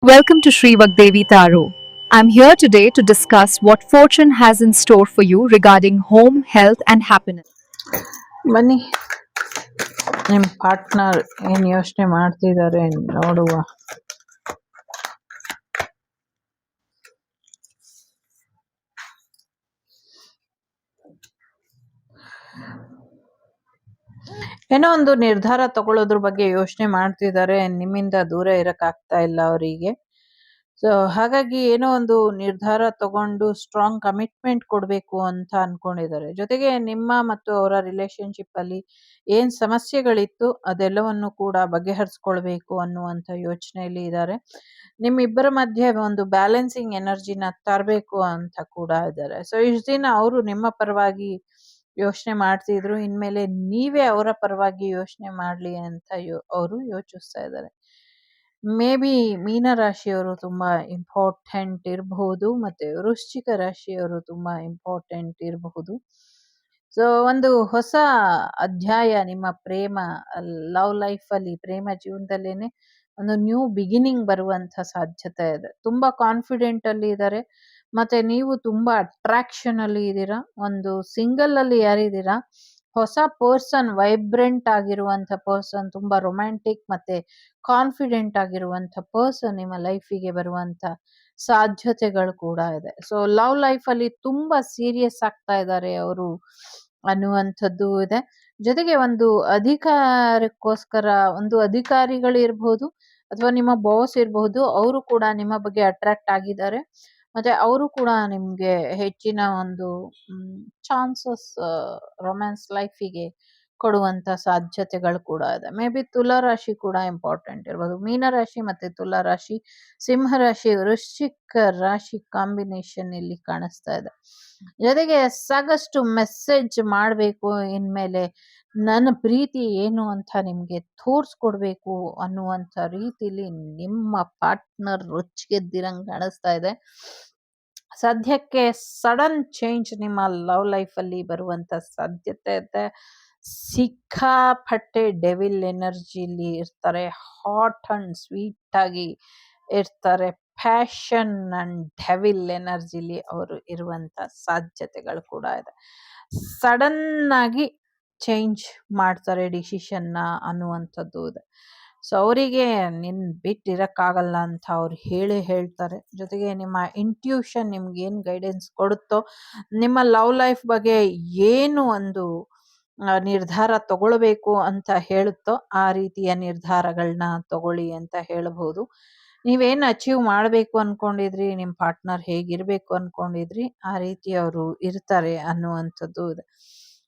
Welcome to Sri Vagdevi Taro. I'm here today to discuss what fortune has in store for you regarding home, health, and happiness. ಬನ್ನಿ ನಿಮ್ಮ partner ಏನು ಯೋಚನೆ ಮಾಡ್ತಿದ್ದಾರೆ ನೋಡುವ. ಏನೋ ಒಂದು ನಿರ್ಧಾರ ತಗೊಳ್ಳೋದ್ರ ಬಗ್ಗೆ ಯೋಚನೆ ಮಾಡ್ತಿದ್ದಾರೆ. ನಿಮ್ಮಿಂದ ದೂರ ಇರಕ್ಕಾಗ್ತಾ ಇಲ್ಲ ಅವರಿಗೆ. ಸೊ ಹಾಗಾಗಿ ಏನೋ ಒಂದು ನಿರ್ಧಾರ ತಗೊಂಡು ಸ್ಟ್ರಾಂಗ್ ಕಮಿಟ್ಮೆಂಟ್ ಕೊಡಬೇಕು ಅಂತ ಅನ್ಕೊಂಡಿದ್ದಾರೆ. ಜೊತೆಗೆ ನಿಮ್ಮ ಮತ್ತು ಅವರ ರಿಲೇಶನ್ಶಿಪ್ ಅಲ್ಲಿ ಏನ್ ಸಮಸ್ಯೆಗಳಿತ್ತು ಅದೆಲ್ಲವನ್ನು ಕೂಡ ಬಗೆಹರಿಸ್ಕೊಳ್ಬೇಕು ಅನ್ನುವಂಥ ಯೋಚನೆಯಲ್ಲಿ ಇದ್ದಾರೆ. ನಿಮ್ಮಿಬ್ಬರ ಮಧ್ಯೆ ಒಂದು ಬ್ಯಾಲೆನ್ಸಿಂಗ್ ಎನರ್ಜಿನ ತರಬೇಕು ಅಂತ ಕೂಡ ಇದ್ದಾರೆ. ಸೊ ಇಷ್ಟು ದಿನ ಅವರು ನಿಮ್ಮ ಪರವಾಗಿ ಯೋಚನೆ ಮಾಡ್ತಿದ್ರು, ಇನ್ಮೇಲೆ ನೀವೇ ಅವರ ಪರವಾಗಿ ಯೋಚನೆ ಮಾಡ್ಲಿ ಅಂತ ಅವರು ಯೋಚಿಸ್ತಾ ಇದ್ದಾರೆ. ಮೇ ಬಿ ಮೀನ ರಾಶಿಯವರು ತುಂಬಾ ಇಂಪಾರ್ಟೆಂಟ್ ಇರಬಹುದು, ಮತ್ತೆ ವೃಶ್ಚಿಕ ರಾಶಿಯವರು ತುಂಬಾ ಇಂಪಾರ್ಟೆಂಟ್ ಇರಬಹುದು. ಸೊ ಒಂದು ಹೊಸ ಅಧ್ಯಾಯ ನಿಮ್ಮ ಪ್ರೇಮ ಲವ್ ಲೈಫ್ ಅಲ್ಲಿ, ಪ್ರೇಮ ಜೀವನದಲ್ಲೇನೆ ಒಂದು ನ್ಯೂ ಬಿಗಿನಿಂಗ್ ಬರುವಂತ ಸಾಧ್ಯತೆ ಇದೆ. ತುಂಬಾ ಕಾನ್ಫಿಡೆಂಟ್ ಅಲ್ಲಿ ಇದ್ದಾರೆ, ಮತ್ತೆ ನೀವು ತುಂಬಾ ಅಟ್ರಾಕ್ಷನ್ ಅಲ್ಲಿ ಇದ್ದೀರಾ. ಒಂದು ಸಿಂಗಲ್ ಅಲ್ಲಿ ಯಾರಿದ್ದೀರಾ, ಹೊಸ ಪರ್ಸನ್, ವೈಬ್ರೆಂಟ್ ಆಗಿರುವಂತ ಪರ್ಸನ್, ತುಂಬಾ ರೊಮ್ಯಾಂಟಿಕ್ ಮತ್ತೆ ಕಾನ್ಫಿಡೆಂಟ್ ಆಗಿರುವಂತ ಪರ್ಸನ್ ನಿಮ್ಮ ಲೈಫಿಗೆ ಬರುವಂತ ಸಾಧ್ಯತೆಗಳು ಕೂಡ ಇದೆ. ಸೊ ಲವ್ ಲೈಫ್ ಅಲ್ಲಿ ತುಂಬಾ ಸೀರಿಯಸ್ ಆಗ್ತಾ ಇದ್ದಾರೆ ಅವರು ಅನ್ನುವಂಥದ್ದು ಇದೆ. ಜೊತೆಗೆ ಒಂದು ಅಧಿಕಾರಕ್ಕೋಸ್ಕರ, ಒಂದು ಅಧಿಕಾರಿಗಳು ಇರಬಹುದು ಅಥವಾ ನಿಮ್ಮ ಬಾಸ್ ಇರಬಹುದು, ಅವರು ಕೂಡ ನಿಮ್ಮ ಬಗ್ಗೆ ಅಟ್ರಾಕ್ಟ್ ಆಗಿದ್ದಾರೆ. ಮತ್ತೆ ಅವರು ಕೂಡ ನಿಮ್ಗೆ ಹೆಚ್ಚಿನ ಒಂದು ಚಾನ್ಸಸ್ ರೊಮ್ಯಾನ್ಸ್ ಲೈಫಿಗೆ ಕೊಡುವಂತ ಸಾಧ್ಯತೆಗಳು ಕೂಡ ಇದೆ. ಮೇ ಬಿ ತುಲಾ ರಾಶಿ ಕೂಡ ಇಂಪಾರ್ಟೆಂಟ್ ಇರ್ಬೋದು. ಮೀನ ರಾಶಿ ಮತ್ತೆ ತುಲಾ ರಾಶಿ, ಸಿಂಹ ರಾಶಿ, ವೃಶ್ಚಿಕ ರಾಶಿ ಕಾಂಬಿನೇಷನ್ ಇಲ್ಲಿ ಕಾಣಿಸ್ತಾ ಇದೆ. ಜೊತೆಗೆ ಸಾಕಷ್ಟು ಮೆಸೇಜ್ ಮಾಡಬೇಕು, ಇನ್ಮೇಲೆ ನನ್ನ ಪ್ರೀತಿ ಏನು ಅಂತ ನಿಮ್ಗೆ ತೋರ್ಸ್ಕೊಡ್ಬೇಕು ಅನ್ನುವಂಥ ರೀತಿಲಿ ನಿಮ್ಮ ಪಾರ್ಟ್ನರ್ ರುಚಿಗೆದ್ದಿರಂಗ್ ಕಾಣಿಸ್ತಾ ಇದೆ. ಸದ್ಯಕ್ಕೆ ಸಡನ್ ಚೇಂಜ್ ನಿಮ್ಮ ಲವ್ ಲೈಫ್ ಅಲ್ಲಿ ಬರುವಂತ ಸಾಧ್ಯತೆ ಇದೆ. ಸಿಕ್ಕಾಪಟ್ಟೆ ಡೆವಿಲ್ ಎನರ್ಜಿಲಿ ಇರ್ತಾರೆ, ಹಾಟ್ ಅಂಡ್ ಸ್ವೀಟ್ ಆಗಿ ಇರ್ತಾರೆ. ಪ್ಯಾಷನ್ ಅಂಡ್ ಡೆವಿಲ್ ಎನರ್ಜಿಲಿ ಅವರು ಇರುವಂತ ಸಾಧ್ಯತೆಗಳು ಕೂಡ ಇದೆ. ಸಡನ್ ಆಗಿ ಚೇಂಜ್ ಮಾಡ್ತಾರೆ ಡಿಸಿಷನ್ನ ಅನ್ನುವಂಥದ್ದು ಇದೆ. ಸೊ ಅವರಿಗೆ ನಿನ್ ಬಿಟ್ಟಿರಕ್ಕಾಗಲ್ಲ ಅಂತ ಅವ್ರು ಹೇಳ್ತಾರೆ. ಜೊತೆಗೆ ನಿಮ್ಮ ಇಂಟ್ಯೂಷನ್ ನಿಮ್ಗೆ ಏನು ಗೈಡೆನ್ಸ್ ಕೊಡುತ್ತೋ, ನಿಮ್ಮ ಲವ್ ಲೈಫ್ ಬಗ್ಗೆ ಏನು ಒಂದು ನಿರ್ಧಾರ ತಗೊಳ್ಬೇಕು ಅಂತ ಹೇಳುತ್ತೋ ಆ ರೀತಿಯ ನಿರ್ಧಾರಗಳನ್ನ ತಗೊಳ್ಳಿ ಅಂತ ಹೇಳಬಹುದು. ನೀವೇನು ಅಚೀವ್ ಮಾಡಬೇಕು ಅನ್ಕೊಂಡಿದ್ರಿ, ನಿಮ್ಮ ಪಾರ್ಟ್ನರ್ ಹೇಗಿರ್ಬೇಕು ಅನ್ಕೊಂಡಿದ್ರಿ, ಆ ರೀತಿ ಅವರು ಇರ್ತಾರೆ ಅನ್ನುವಂಥದ್ದು ಇದೆ.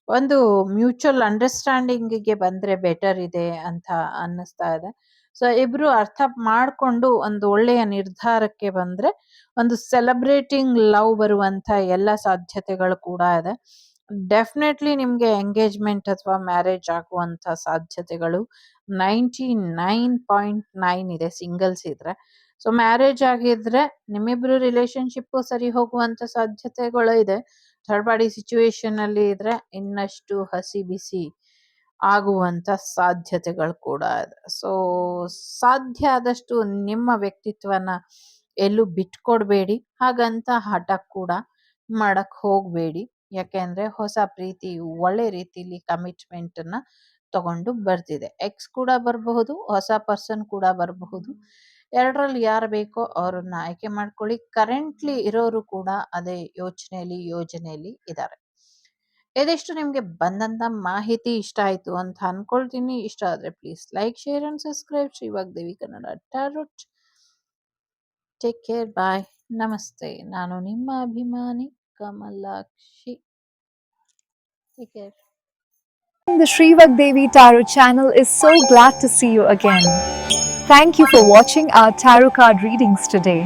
ಒಂದು ಮ್ಯೂಚುವಲ್ ಅಂಡರ್ಸ್ಟ್ಯಾಂಡಿಂಗಿಗೆ ಬಂದ್ರೆ ಬೆಟರ್ ಇದೆ ಅಂತ ಅನ್ನಿಸ್ತಾ ಇದೆ. ಸೊ ಇಬ್ರು ಅರ್ಥ ಮಾಡ್ಕೊಂಡು ಒಂದು ಒಳ್ಳೆಯ ನಿರ್ಧಾರಕ್ಕೆ ಬಂದ್ರೆ ಒಂದು ಸೆಲೆಬ್ರೇಟಿಂಗ್ ಲವ್ ಬರುವಂತ ಎಲ್ಲ ಸಾಧ್ಯತೆಗಳು ಕೂಡ ಇದೆ. ಡೆಫಿನೆಟ್ಲಿ ನಿಮ್ಗೆ ಎಂಗೇಜ್ಮೆಂಟ್ ಅಥವಾ ಮ್ಯಾರೇಜ್ ಆಗುವಂತ ಸಾಧ್ಯತೆಗಳು 99.9 ಇದೆ ಸಿಂಗಲ್ಸ್ ಇದ್ರೆ. ಸೊ ಮ್ಯಾರೇಜ್ ಆಗಿದ್ರೆ ನಿಮ್ಮಿಬ್ರು ರಿಲೇಶನ್ಶಿಪ್ ಸರಿ ಹೋಗುವಂತ ಸಾಧ್ಯತೆಗಳು ಇದೆ. ಥರ್ಡ್ ಪಾರ್ಟಿ ಸಿಚುವೇಶನ್ ಅಲ್ಲಿ ಇದ್ರೆ ಇನ್ನಷ್ಟು ಹಸಿ ಬಿಸಿ ಆಗುವಂತ ಸಾಧ್ಯತೆಗಳು ಕೂಡ ಇದೆ. ಸೊ ಸಾಧ್ಯ ಆದಷ್ಟು ನಿಮ್ಮ ವ್ಯಕ್ತಿತ್ವನ ಎಲ್ಲೂ ಬಿಟ್ಕೊಡ್ಬೇಡಿ, ಹಾಗಂತ ಹಠ ಕೂಡ ಮಾಡಕ್ ಹೋಗ್ಬೇಡಿ. ಯಾಕೆಂದ್ರೆ ಹೊಸ ಪ್ರೀತಿ ಒಳ್ಳೆ ರೀತಿಲಿ ಕಮಿಟ್ಮೆಂಟ್ ನ ತಗೊಂಡು ಬರ್ತಿದೆ. ಎಕ್ಸ್ ಕೂಡ ಬರಬಹುದು, ಹೊಸ ಪರ್ಸನ್ ಕೂಡ ಬರಬಹುದು. ಎರಡರಲ್ಲಿ ಯಾರು ಬೇಕೋ ಅವ್ರನ್ನ ಆಯ್ಕೆ ಮಾಡ್ಕೊಳ್ಳಿ. ಕರೆಂಟ್ಲಿ ಇರೋರು ಕೂಡ ಅದೇ ಯೋಜನೆಯಲ್ಲಿ ಇದ್ದಾರೆ. ಇದಿಷ್ಟು ನಿಮ್ಗೆ ಬಂದಂತ ಮಾಹಿತಿ ಇಷ್ಟ ಆಯ್ತು ಅಂತ ಅನ್ಕೊಳ್ತೀನಿ. ಇಷ್ಟ ಆದ್ರೆ please like, share and subscribe. Shri Vagdevi Kannada tarot. Take care, bye, ನಮಸ್ತೆ. ನಾನು ನಿಮ್ಮ ಅಭಿಮಾನಿ Kamalakshi. Take care. The Sri Vagdevi Taro channel is so glad to see you again. Thank you for watching our tarot card readings today.